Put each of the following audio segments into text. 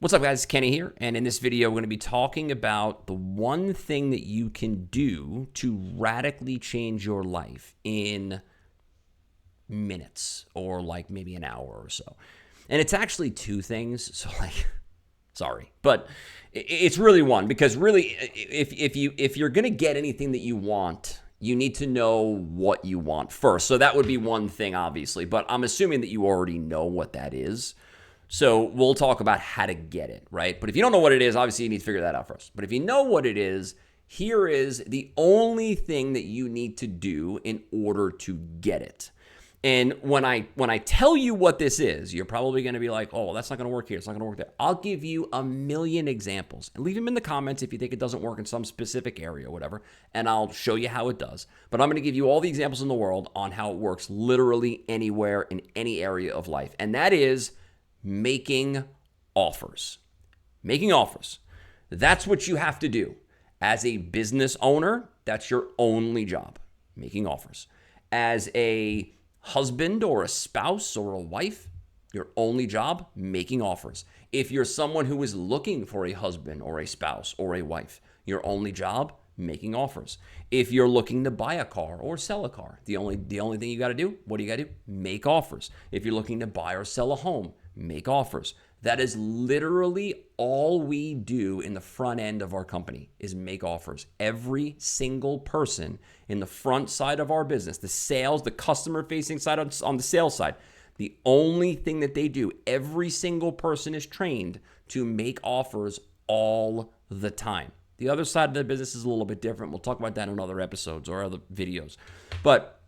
What's up, guys? Kenny here, and in this video, we're going to be talking about the one thing that you can do to radically change your life in minutes or like maybe an hour or so. And it's actually two things, so sorry, but it's really one, because really, if you're going to get anything that you want, you need to know what you want first. So that would be one thing, obviously, but I'm assuming that you already know what that is. So we'll talk about how to get it, right? But if you don't know what it is, obviously you need to figure that out first. But if you know what it is, here is the only thing that you need to do in order to get it. And when I tell you what this is, you're probably going to be like, oh, well, that's not going to work here. It's not going to work there. I'll give you a million examples. And leave them in the comments if you think it doesn't work in some specific area or whatever, and I'll show you how it does. But I'm going to give you all the examples in the world on how it works literally anywhere in any area of life. And that is making offers. Making offers. That's what you have to do. As a business owner, that's your only job, making offers. As a husband or a spouse or a wife, your only job, making offers. If you're someone who is looking for a husband or a spouse or a wife, your only job, making offers. If you're looking to buy a car or sell a car, the only thing you got to do, what do you got to do? Make offers. If you're looking to buy or sell a home, make offers. That is literally all we do in the front end of our company is make offers. Every single person in the front side of our business, the sales, the customer facing side on the sales side, the only thing that they do, every single person is trained to make offers all the time. The other side of the business is a little bit different. We'll talk about that in other episodes or other videos. But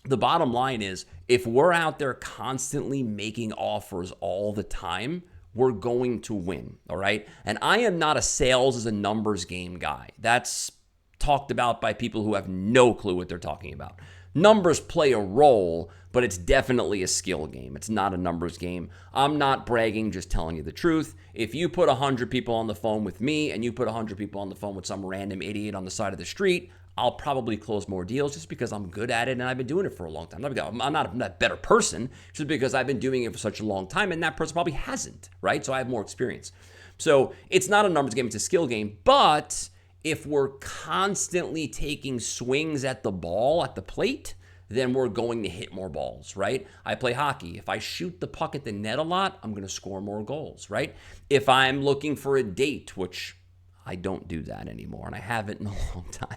the bottom line is, if we're out there constantly making offers all the time, we're going to win, all right? And I am not a sales as a numbers game guy. That's talked about by people who have no clue what they're talking about. Numbers play a role, but it's definitely a skill game. It's not a numbers game. I'm not bragging, just telling you the truth. If you put 100 people on the phone with me and you put 100 people on the phone with some random idiot on the side of the street, I'll probably close more deals just because I'm good at it and I've been doing it for a long time. I'm not a better person, just because I've been doing it for such a long time and that person probably hasn't, right? So I have more experience. So it's not a numbers game, it's a skill game. But if we're constantly taking swings at the ball, at the plate, then we're going to hit more balls, right? I play hockey. If I shoot the puck at the net a lot, I'm going to score more goals, right? If I'm looking for a date, which I don't do that anymore, and I haven't in a long time.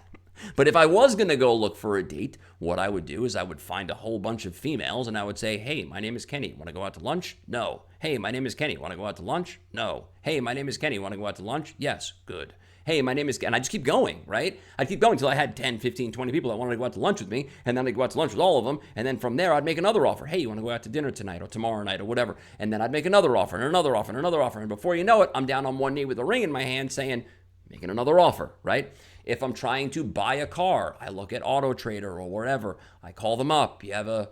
But if I was going to go look for a date, what I would do is I would find a whole bunch of females and I would say, hey, my name is Kenny. Want to go out to lunch? No. Hey, my name is Kenny. Want to go out to lunch? No. Hey, my name is Kenny. Want to go out to lunch? Yes. Good. Hey, my name is, and I just keep going, right? I'd keep going until I had 10, 15, 20 people that wanted to go out to lunch with me, and then I'd go out to lunch with all of them, and then from there, I'd make another offer. Hey, you want to go out to dinner tonight or tomorrow night or whatever? And then I'd make another offer and another offer and another offer, and before you know it, I'm down on one knee with a ring in my hand saying, making another offer, right? If I'm trying to buy a car, I look at Auto Trader or wherever. I call them up. You have a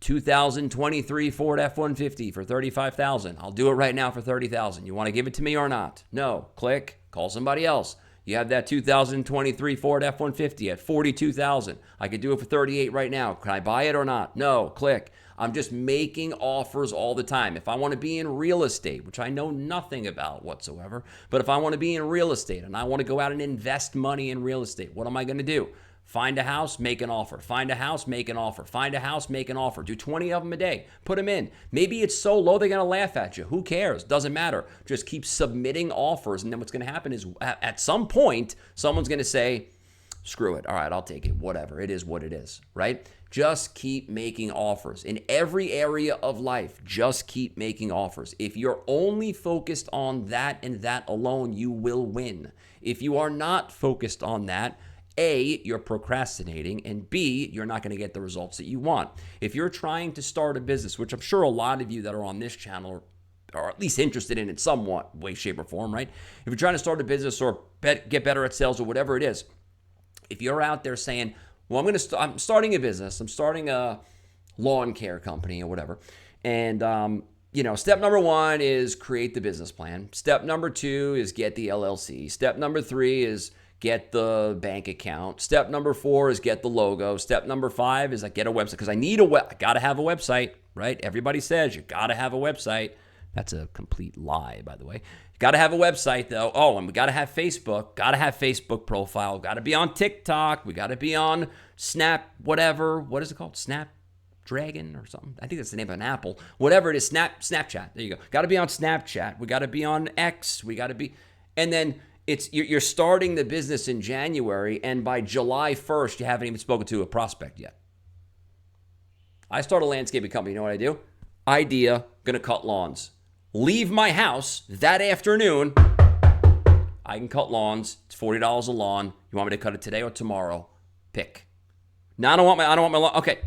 2023 Ford F-150 for $35,000. I'll do it right now for $30,000. You want to give it to me or not? No. Click. Call somebody else. You have that 2023 Ford F-150 at $42,000. I could do it for $38,000 right now. Can I buy it or not? No. Click. I'm just making offers all the time. If I want to be in real estate, which I know nothing about whatsoever, but if I want to be in real estate and I want to go out and invest money in real estate, what am I going to do? Find a house, make an offer. Find a house, make an offer. Find a house, make an offer. Do 20 of them a day. Put them in. Maybe it's so low they're going to laugh at you. Who cares? Doesn't matter. Just keep submitting offers. And then what's going to happen is at some point, someone's going to say, screw it. All right, I'll take it. Whatever. It is what it is, right? Just keep making offers. In every area of life, just keep making offers. If you're only focused on that and that alone, you will win. If you are not focused on that, A, you're procrastinating, and B, you're not going to get the results that you want. If you're trying to start a business, which I'm sure a lot of you that are on this channel are at least interested in somewhat way, shape, or form, right? If you're trying to start a business or get better at sales or whatever it is, if you're out there saying, well, I'm starting a business, I'm starting a lawn care company or whatever, and step number 1 is create the business plan. Step number 2 is get the LLC. Step number 3 is get the bank account. Step number 4 is get the logo. Step number 5 is get a website, because I got to have a website, right? Everybody says you got to have a website. That's a complete lie, by the way. Got to have a website, though. Oh, and we got to have Facebook. Got to have Facebook profile. Got to be on TikTok. We got to be on Snap, whatever. What is it called? Snapdragon or something? I think that's the name of an apple. Whatever it is, Snapchat. There you go. Got to be on Snapchat. We got to be on X. We got to be... And then you're starting the business in January, and by July 1st, you haven't even spoken to a prospect yet. I start a landscaping company. You know what I do? Idea, gonna cut lawns. Leave my house that afternoon. I can cut lawns. It's $40 a lawn. You want me to cut it today or tomorrow? Pick. No, I don't want my lawn. Okay.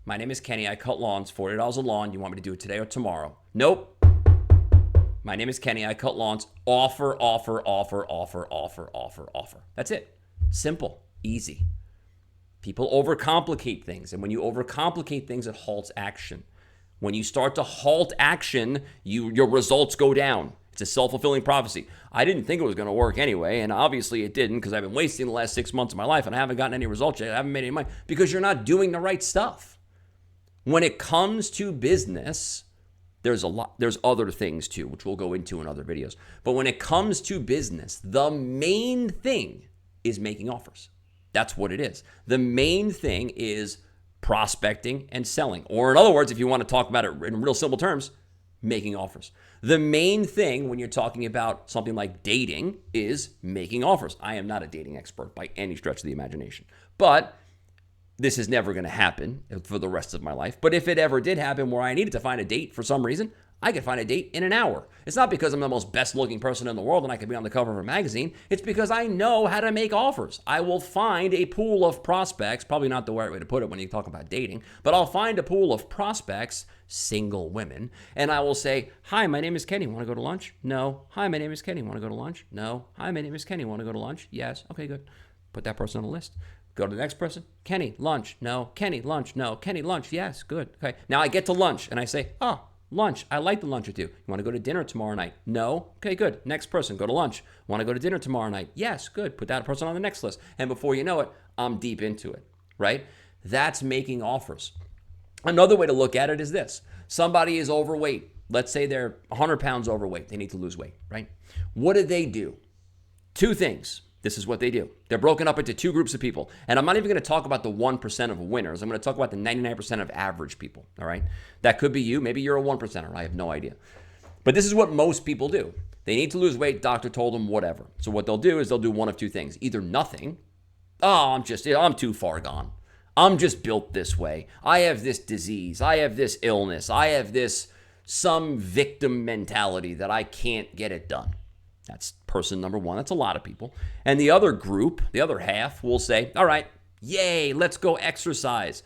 My name is Kenny. I cut lawns. $40 a lawn. You want me to do it today or tomorrow? Nope. My name is Kenny. I cut lawns. Offer. That's it. Simple. Easy. People overcomplicate things. And when you overcomplicate things, it halts action. When you start to halt action, your results go down. It's a self-fulfilling prophecy. I didn't think it was going to work anyway, and obviously it didn't because I've been wasting the last 6 months of my life and I haven't gotten any results yet. I haven't made any money because you're not doing the right stuff. When it comes to business, there's other things too, which we'll go into in other videos. But when it comes to business, the main thing is making offers. That's what it is. The main thing is prospecting and selling. Or in other words, if you want to talk about it in real simple terms, making offers. The main thing when you're talking about something like dating is making offers. I am not a dating expert by any stretch of the imagination, but this is never going to happen for the rest of my life. But if it ever did happen where I needed to find a date for some reason, I could find a date in an hour. It's not because I'm the most best looking person in the world and I could be on the cover of a magazine. It's because I know how to make offers. I will find a pool of prospects, probably not the right way to put it when you talk about dating, but I'll find a pool of prospects, single women, and I will say, hi, my name is Kenny. Want to go to lunch? No. Hi, my name is Kenny. Want to go to lunch? No. Hi, my name is Kenny. Want to go to lunch? Yes. Okay, good. Put that person on the list. Go to the next person. Kenny, lunch. No. Kenny, lunch. No. Kenny, lunch. Yes. Good. Okay. Now I get to lunch and I say, oh, lunch. I like the lunch with you. You want to go to dinner tomorrow night? No. Okay, good. Next person. Go to lunch. Want to go to dinner tomorrow night? Yes. Good. Put that person on the next list. And before you know it, I'm deep into it, right? That's making offers. Another way to look at it is this. Somebody is overweight. Let's say they're 100 pounds overweight. They need to lose weight, right? What do? Two things. This is what they do. They're broken up into two groups of people. And I'm not even going to talk about the 1% of winners. I'm going to talk about the 99% of average people, all right? That could be you. Maybe you're a 1%er. I have no idea. But this is what most people do. They need to lose weight. Doctor told them whatever. So what they'll do is they'll do one of two things. Either nothing. Oh, I'm too far gone. I'm just built this way. I have this disease. I have this illness. I have some victim mentality that I can't get it done. That's person number one. That's a lot of people. And the other group, the other half, will say, all right, yay, let's go exercise.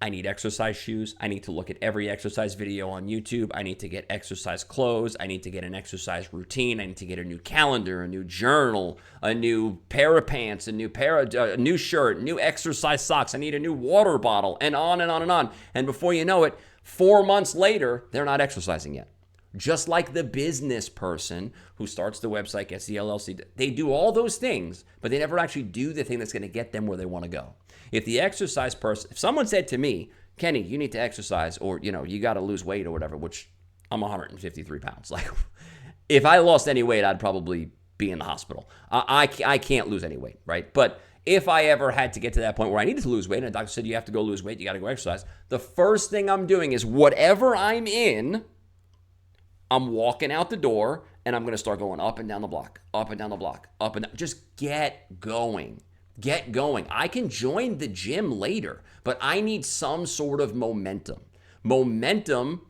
I need exercise shoes. I need to look at every exercise video on YouTube. I need to get exercise clothes. I need to get an exercise routine. I need to get a new calendar, a new journal, a new pair of pants, a new shirt, new exercise socks. I need a new water bottle, and on and on and on. And before you know it, 4 months later, they're not exercising yet. Just like the business person who starts the website, gets the LLC, they do all those things, but they never actually do the thing that's going to get them where they want to go. If the exercise person, if someone said to me, Kenny, you need to exercise or, you got to lose weight or whatever, which I'm 153 pounds. Like, if I lost any weight, I'd probably be in the hospital. I can't lose any weight, right? But if I ever had to get to that point where I needed to lose weight and a doctor said, you have to go lose weight, you got to go exercise, the first thing I'm doing is whatever I'm in, I'm walking out the door and I'm going to start going up and down the block, up and down the block, up and down. Just get going. Get going. I can join the gym later, but I need some sort of momentum. Momentum,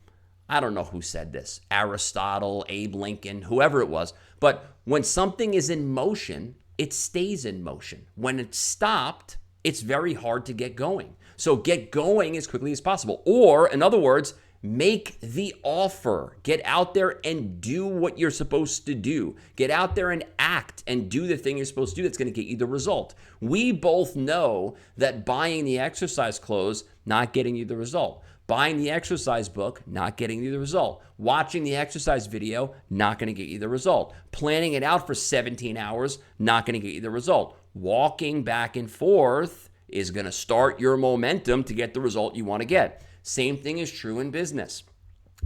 I don't know who said this, Aristotle, Abe Lincoln, whoever it was, but when something is in motion, it stays in motion. When it's stopped, it's very hard to get going. So get going as quickly as possible. Or, in other words, make the offer. Get out there and do what you're supposed to do. Get out there and act and do the thing you're supposed to do that's going to get you the result. We both know that buying the exercise clothes, not getting you the result. Buying the exercise book, not getting you the result. Watching the exercise video, not going to get you the result. Planning it out for 17 hours, not going to get you the result. Walking back and forth is going to start your momentum to get the result you want to get. Same thing is true in business.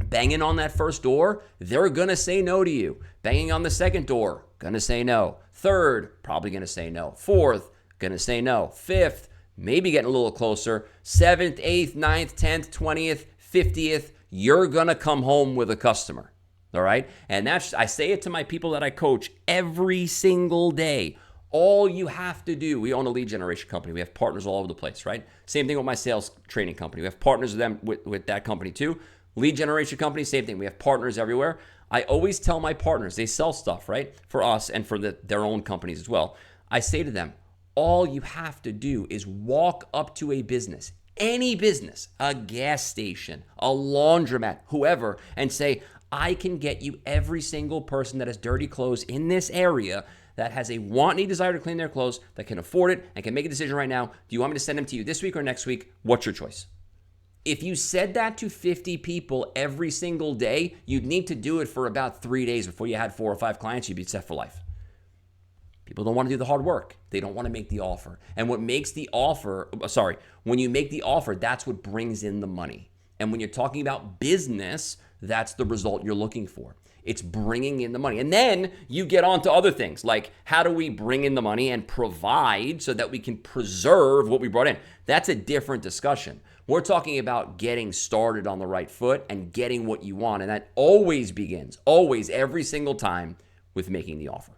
Banging on that first door, they're going to say no to you. Banging on the second door, going to say no. Third, probably going to say no. Fourth, going to say no. Fifth, maybe getting a little closer. Seventh, eighth, ninth, 10th, 20th, 50th, you're going to come home with a customer. All right? And I say it to my people that I coach every single day. All you have to do, we own a lead generation company. We have partners all over the place, right? Same thing with my sales training company. We have partners with them with that company too. Lead generation company, same thing. We have partners everywhere. I always tell my partners, they sell stuff, right? For us and for their own companies as well. I say to them, all you have to do is walk up to a business, any business, a gas station, a laundromat, whoever, and say, I can get you every single person that has dirty clothes in this area that has a want, need, desire to clean their clothes, that can afford it and can make a decision right now. Do you want me to send them to you this week or next week? What's your choice? If you said that to 50 people every single day, you'd need to do it for about 3 days before you had 4 or 5 clients. You'd be set for life. People don't want to do the hard work. They don't want to make the offer. And what makes the offer, when you make the offer, that's what brings in the money. And when you're talking about business, that's the result you're looking for. It's bringing in the money. And then you get on to other things like how do we bring in the money and provide so that we can preserve what we brought in? That's a different discussion. We're talking about getting started on the right foot and getting what you want. And that always begins, always, every single time with making the offer.